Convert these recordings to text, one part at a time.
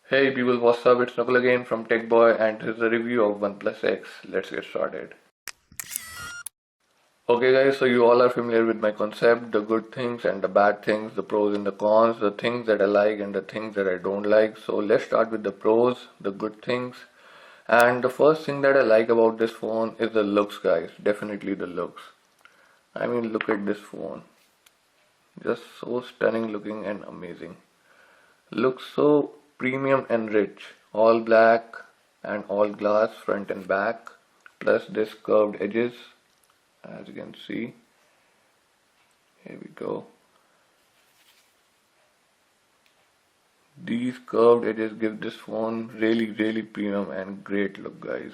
Hey people, what's up? It's Nakul again from Tech Boy, and this is a review of OnePlus X. Let's get started. Okay guys, so you all are familiar with my concept, the good things and the bad things, the pros and the cons, the things that I like and the things that I don't like. So let's start with the pros, the good things. And the first thing that I like about this phone is the looks, guys. Definitely the looks. I mean, look at this phone. Just so stunning looking and amazing. Looks so premium and rich. All black and all glass front and back, plus this curved edges, as you can see. Here we go. These curved edges give this phone really premium and great look, guys.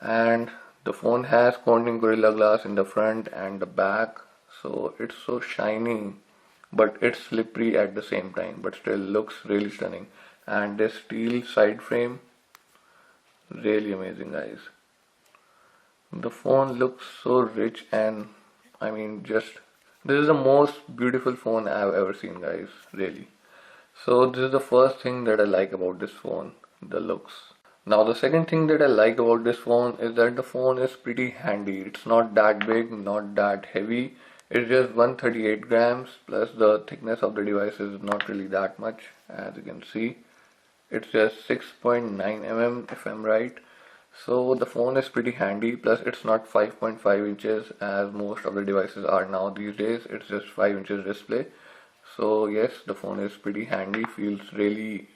And the phone has Corning Gorilla Glass in the front and the back, so it's so shiny, but it's slippery at the same time, but still looks really stunning. And this steel side frame, really amazing, guys. The phone looks so rich, and I mean, just this is the most beautiful phone I've ever seen, guys, really. So this is the first thing that I like about this phone, the looks. Now the second thing that I like about this phone is that the phone is pretty handy. It's not that big, not that heavy. It's just 138 grams, plus the thickness of the device is not really that much, as you can see. It's just 6.9 mm if I'm right. So the phone is pretty handy, plus it's not 5.5 inches as most of the devices are now these days. It's just 5 inches display. So yes, the phone is pretty handy, feels really,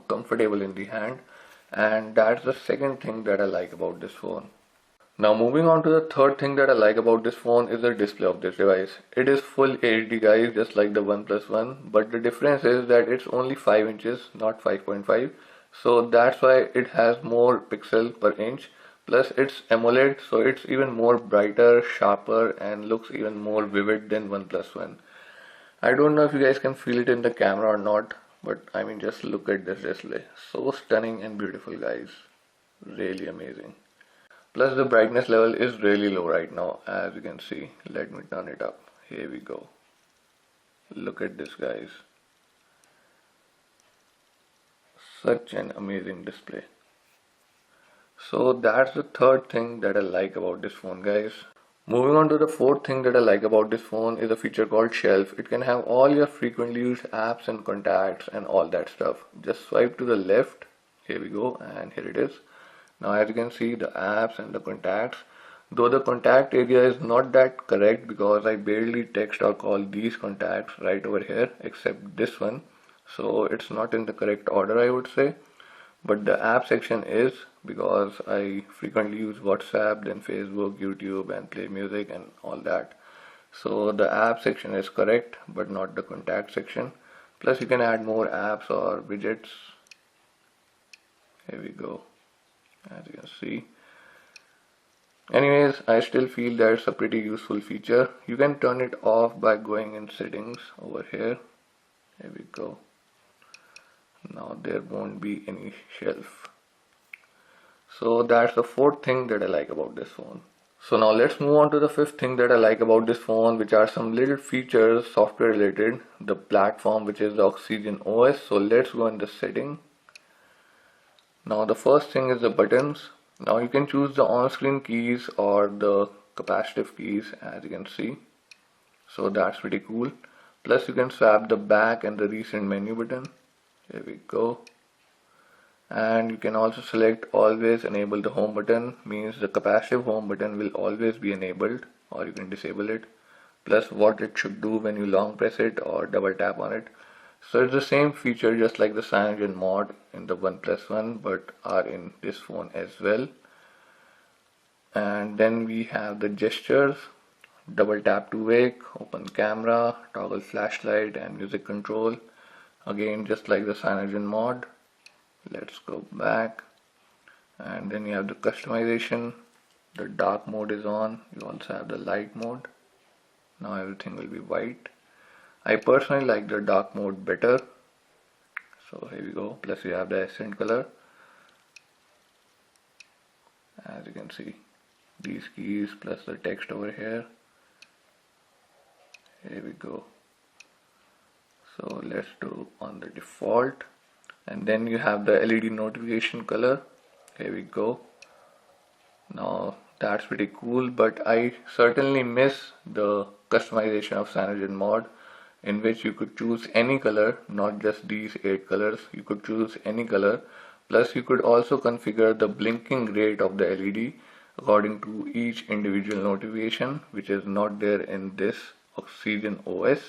comfortable in the hand. And that's the second thing that I like about this phone. Now moving on to the third thing that I like about this phone is the display of this device. It is full HD, guys, just like the OnePlus One, but the difference is that it's only 5 inches, not 5.5. So that's why it has more pixel per inch. Plus it's AMOLED, so it's even more brighter, sharper, and looks even more vivid than OnePlus One. I don't know if you guys can feel it in the camera or not, but I mean, just look at this display. So stunning and beautiful, guys. Really amazing. Plus the brightness level is really low right now, as you can see. Let me turn it up. Here we go. Look at this, guys. Such an amazing display. So that's the third thing that I like about this phone, guys. Moving on to the fourth thing that I like about this phone is a feature called Shelf. It can have all your frequently used apps and contacts and all that stuff. Just swipe to the left. Here we go, and here it is. Now as you can see, the apps and the contacts. Though the contact area is not that correct because I barely text or call these contacts right over here except this one. So it's not in the correct order, I would say. But the app section is, because I frequently use WhatsApp, then Facebook, YouTube, and play music and all that. So the app section is correct, but not the contact section. Plus you can add more apps or widgets. Here we go, as you can see. Anyways, I still feel that it's a pretty useful feature. You can turn it off by going in settings over here. Here we go. Now there won't be any shelf. So that's the fourth thing that I like about this phone. So now let's move on to the fifth thing that I like about this phone, which are some little features software related. The platform, which is the Oxygen OS. So let's go in the setting. Now the first thing is the buttons. Now you can choose the on-screen keys or the capacitive keys, as you can see. So that's pretty cool. Plus you can swap the back and the recent menu button. Here we go. And you can also select always enable the home button, means the capacitive home button will always be enabled, or you can disable it. Plus what it should do when you long press it or double tap on it. So it's the same feature just like the cyanogen mod in the OnePlus One, but are in this phone as well. And then we have the gestures, double tap to wake, open camera, toggle flashlight and music control. Again, just like the cyanogen mod. Let's go back, and then you have the customization. The dark mode is on. You also have the light mode. Now everything will be white. I personally like the dark mode better. So here we go. Plus you have the accent color. As you can see, these keys plus the text over here. Here we go. So let's do on the default. And then you have the LED notification color. Here we go. Now that's pretty cool, but I certainly miss the customization of Cyanogen mod, in which you could choose any color, not just these 8 colors. You could choose any color. Plus you could also configure the blinking rate of the LED according to each individual notification, which is not there in this Oxygen OS.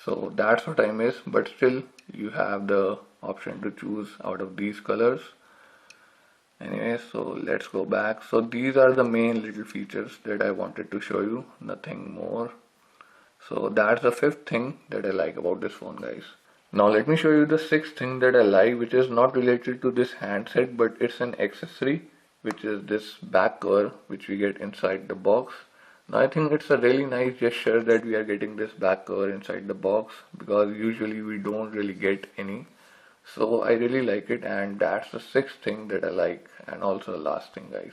So that's what I miss, but still you have the option to choose out of these colors. Anyway, so let's go back. So these are the main little features that I wanted to show you, nothing more. So that's the 5th thing that I like about this phone, guys. Now let me show you the 6th thing that I like, which is not related to this handset, but it's an accessory, which is this back cover which we get inside the box. Now I think it's a really nice gesture that we are getting this back cover inside the box, because usually we don't really get any. So I really like it, and that's the 6th thing that I like, and also the last thing, guys.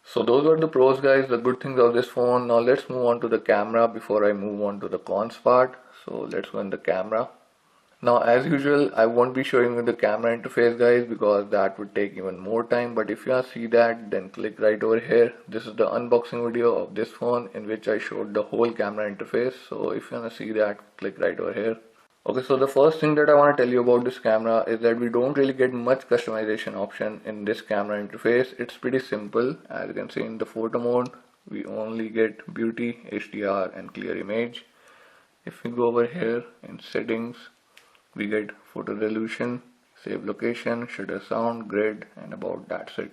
So those were the pros, guys, the good things of this phone. Now let's move on to the camera before I move on to the cons part. So let's go in the camera. Now as usual, I won't be showing you the camera interface, guys, because that would take even more time. But if you want to see that, then click right over here. This is the unboxing video of this phone in which I showed the whole camera interface. So if you want to see that, click right over here. Okay, so the first thing that I want to tell you about this camera is that we don't really get much customization option in this camera interface. It's pretty simple. As you can see in the photo mode, we only get beauty, HDR and clear image. If we go over here in settings, we get photo resolution, save location, shutter sound, grid, and about that's it.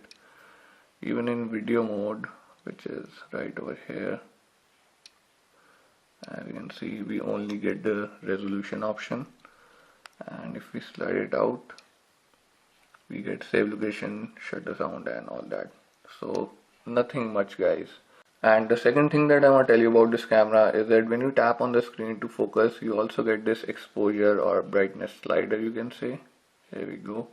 Even in video mode, which is right over here, as you can see, we only get the resolution option, and if we slide it out, we get save location, shutter sound and all that. So nothing much, guys. And the second thing that I want to tell you about this camera is that when you tap on the screen to focus, you also get this exposure or brightness slider, you can say. Here we go.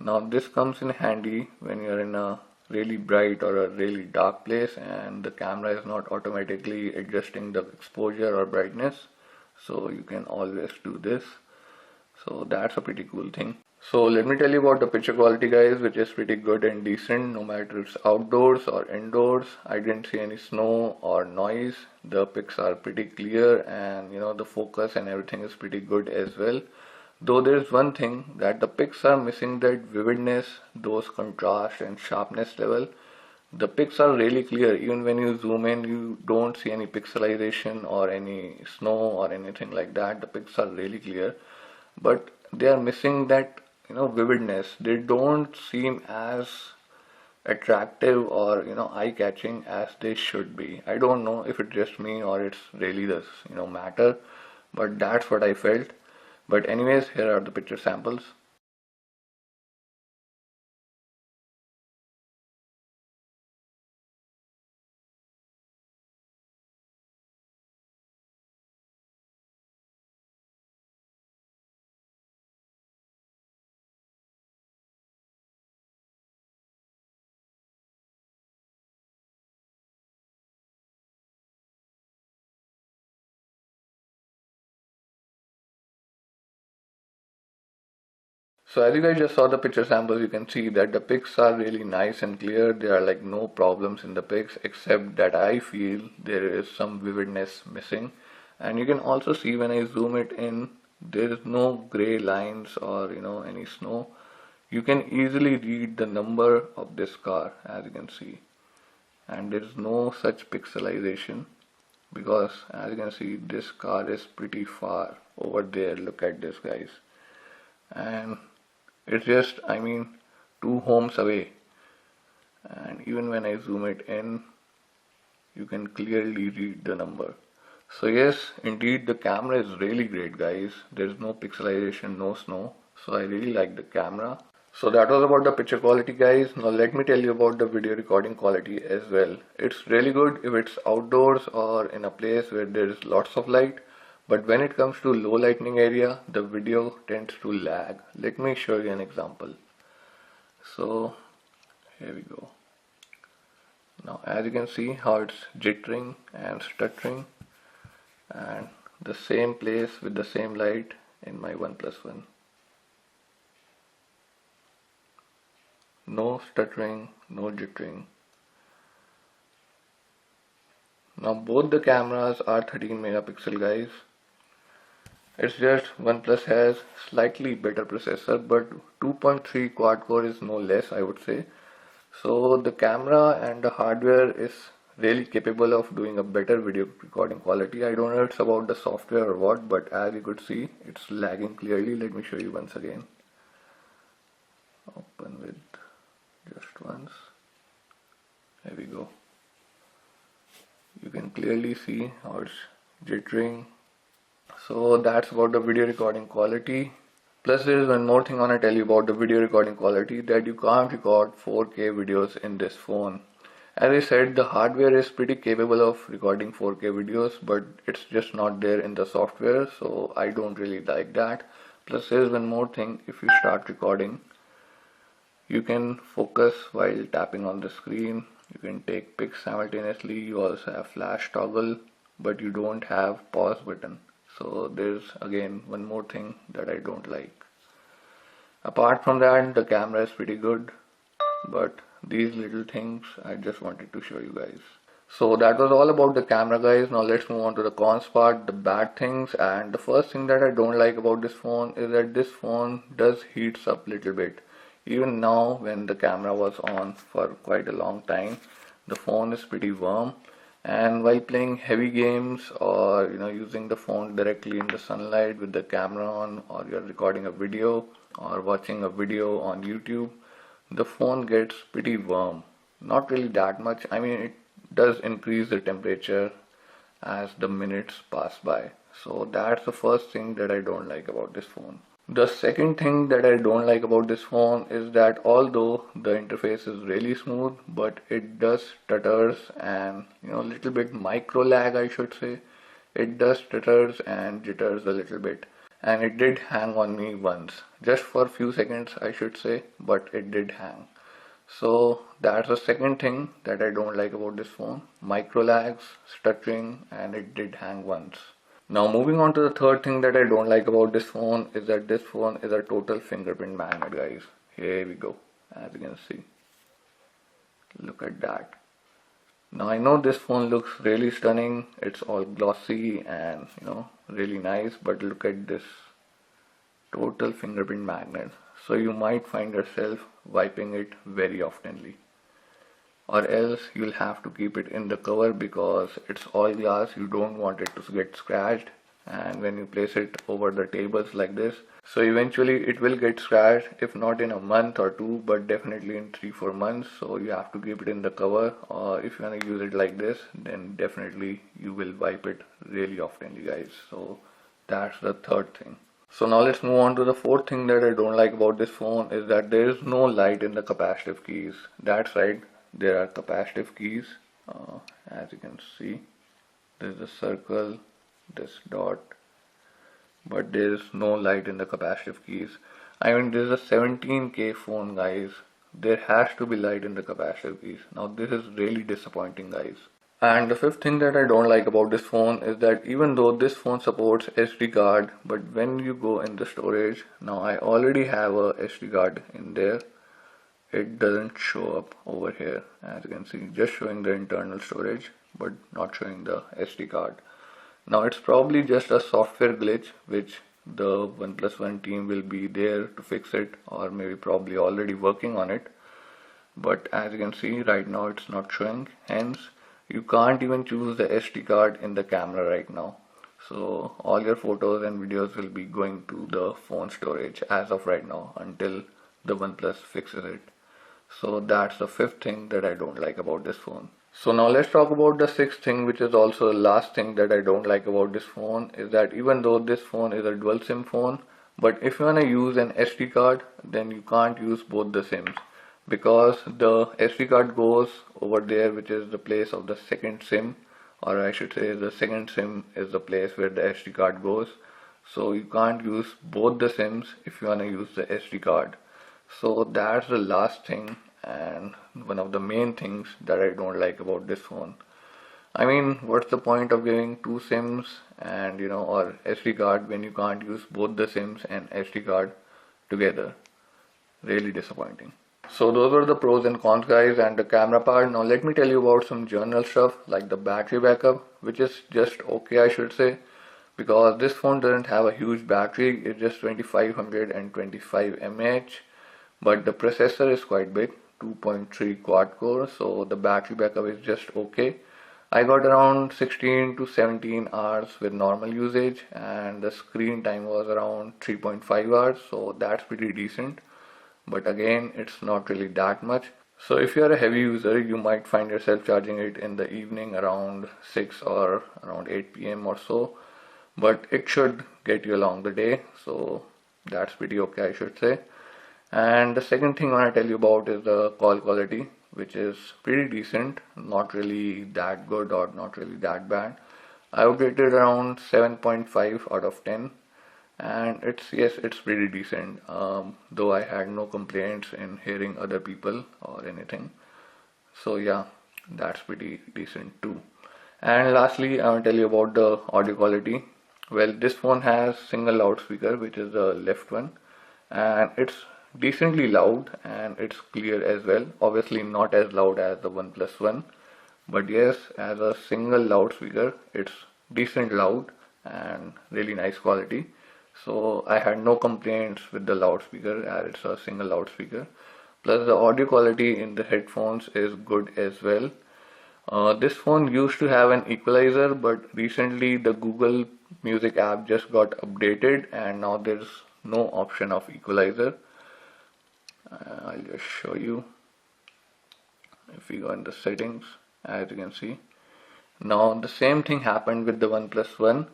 Now this comes in handy when you're in a really bright or a really dark place and the camera is not automatically adjusting the exposure or brightness, so you can always do this. So that's a pretty cool thing. So let me tell you about the picture quality, guys, which is pretty good and decent no matter it's outdoors or indoors. I didn't see any snow or noise. The pics are pretty clear, and the focus and everything is pretty good as well. Though there is one thing, that the pics are missing that vividness, those contrast and sharpness level. The pics are really clear. Even when you zoom in, you don't see any pixelization or any snow or anything like that. The pics are really clear, but they are missing that vividness. They don't seem as attractive or eye-catching as they should be. I don't know if it's just me or it's really this matter, but that's what I felt. But anyways, here are the picture samples. So as you guys just saw the picture samples, you can see that the pics are really nice and clear. There are like no problems in the pics, except that I feel there is some vividness missing. And you can also see when I zoom it in, there is no gray lines or any snow. You can easily read the number of this car, as you can see. And there is no such pixelization, because as you can see, this car is pretty far over there. Look at this, guys. And it's just, 2 homes away, and even when I zoom it in, you can clearly read the number. So yes, indeed the camera is really great, guys. There's no pixelization, no snow, so I really like the camera. So that was about the picture quality, guys. Now let me tell you about the video recording quality as well. It's really good if it's outdoors or in a place where there is lots of light. But when it comes to low lighting area, the video tends to lag. Let me show you an example. So here we go. Now as you can see how it's jittering and stuttering, and the same place with the same light in my OnePlus One. no stuttering, no jittering. Now both the cameras are 13 megapixel guys. It's just OnePlus has slightly better processor, but 2.3 quad core is no less, I would say. So the camera and the hardware is really capable of doing a better video recording quality. I don't know if it's about the software or what, but as you could see, it's lagging clearly. Let me show you once again. Open with just once. There we go. You can clearly see how it's jittering. So that's about the video recording quality. Plus there is one more thing I want to tell you about the video recording quality, that you can't record 4K videos in this phone. As I said, the hardware is pretty capable of recording 4K videos, but it's just not there in the software, so I don't really like that. Plus there is one more thing, if you start recording, you can focus while tapping on the screen. You can take pics simultaneously. You also have flash toggle, but you don't have pause button. So there's again one more thing that I don't like. Apart from that, the camera is pretty good, but these little things I just wanted to show you guys. So that was all about the camera guys. Now let's move on to the cons part, the bad things. And the first thing that I don't like about this phone is that this phone does heats up a little bit. Even now when the camera was on for quite a long time, the phone is pretty warm. And while playing heavy games or using the phone directly in the sunlight with the camera on, or you're recording a video or watching a video on YouTube, the phone gets pretty warm. Not really that much. I mean, it does increase the temperature as the minutes pass by. So that's the first thing that I don't like about this phone. The second thing that I don't like about this phone is that although the interface is really smooth, but it does stutters and little bit micro lag, I should say. It does stutters and jitters a little bit, and it did hang on me once, just for a few seconds I should say, but it did hang. So that's the second thing that I don't like about this phone, micro lags, stuttering, and it did hang once. Now moving on to the third thing that I don't like about this phone is that this phone is a total fingerprint magnet guys. Here we go, as you can see. Look at that. Now I know this phone looks really stunning, it's all glossy and really nice, but look at this total fingerprint magnet. So you might find yourself wiping it very oftenly. Or else you'll have to keep it in the cover because it's all glass, you don't want it to get scratched, and when you place it over the tables like this, so eventually it will get scratched, if not in a month or two, but definitely in 3-4 months. So you have to keep it in the cover, or if you want to use it like this, then definitely you will wipe it really oftenly guys. So that's the third thing. So now let's move on to the fourth thing that I don't like about this phone is that there is no light in the capacitive keys. That's right, there are capacitive keys, as you can see. There's a circle, this dot, but there is no light in the capacitive keys. I mean, this is a 17K phone guys, there has to be light in the capacitive keys. Now this is really disappointing guys. And the fifth thing that I don't like about this phone is that even though this phone supports SD card, but when you go in the storage, now I already have a SD card in there, it doesn't show up over here. As you can see, just showing the internal storage but not showing the SD card. Now it's probably just a software glitch which the OnePlus One team will be there to fix it, or maybe probably already working on it. But as you can see right now it's not showing, hence you can't even choose the SD card in the camera right now. So all your photos and videos will be going to the phone storage as of right now until the OnePlus fixes it. So that's the fifth thing that I don't like about this phone. So now let's talk about the sixth thing, which is also the last thing that I don't like about this phone, is that even though this phone is a dual SIM phone, but if you want to use an SD card, then you can't use both the SIMs, because the SD card goes over there, which is the place of the second SIM, or I should say the second SIM is the place where the SD card goes. So you can't use both the SIMs if you want to use the SD card. So that's the last thing and one of the main things that I don't like about this phone. I mean, what's the point of giving two SIMs and or SD card when you can't use both the SIMs and SD card together? Really disappointing. So those were the pros and cons, guys, and the camera part. Now let me tell you about some general stuff like the battery backup, which is just okay, I should say, because this phone doesn't have a huge battery. It's just 2525 mAh, but the processor is quite big, 2.3 quad core, so the battery backup is just okay. I got around 16 to 17 hours with normal usage, and the screen time was around 3.5 hours, so that's pretty decent. But again, it's not really that much. So if you're a heavy user, you might find yourself charging it in the evening around 6 or around 8 p.m. or so, but it should get you along the day, so that's pretty okay, I should say. And the second thing I want to tell you about is the call quality, which is pretty decent, not really that good or not really that bad. I would rate it around 7.5 out of 10, and it's pretty decent, though I had no complaints in hearing other people or anything. So yeah, that's pretty decent too. And lastly, I want to tell you about the audio quality. Well, this phone has single loudspeaker, which is the left one, and it's decently loud and it's clear as well. Obviously not as loud as the OnePlus One, but yes, as a single loudspeaker, it's decent loud and really nice quality. So I had no complaints with the loudspeaker as it's a single loudspeaker. Plus the audio quality in the headphones is good as well. This phone used to have an equalizer, but recently the Google Music app just got updated and now there's no option of equalizer. I'll just show you. If we go in the settings, as you can see, now the same thing happened with the OnePlus One,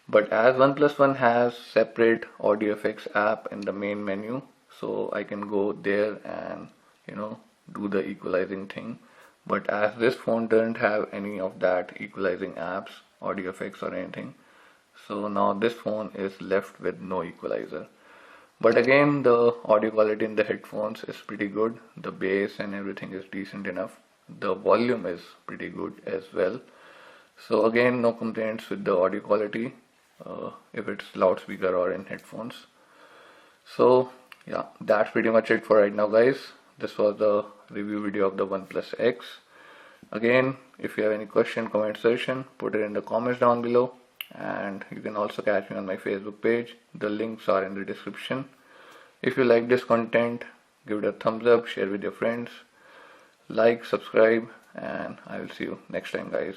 but as OnePlus One has separate audio effects app in the main menu, so I can go there and do the equalizing thing. But as this phone doesn't have any of that equalizing apps, audio effects or anything, so now this phone is left with no equalizer. But again, the audio quality in the headphones is pretty good. The bass and everything is decent enough. The volume is pretty good as well. So again, no complaints with the audio quality, if it's loudspeaker or in headphones. So yeah, that's pretty much it for right now, guys. This was the review video of the OnePlus X. Again, if you have any question, comment section, put it in the comments down below. And you can also catch me on my Facebook page. The links are in the description. If you like this content, give it a thumbs up, share with your friends, like, subscribe, and I will see you next time, guys.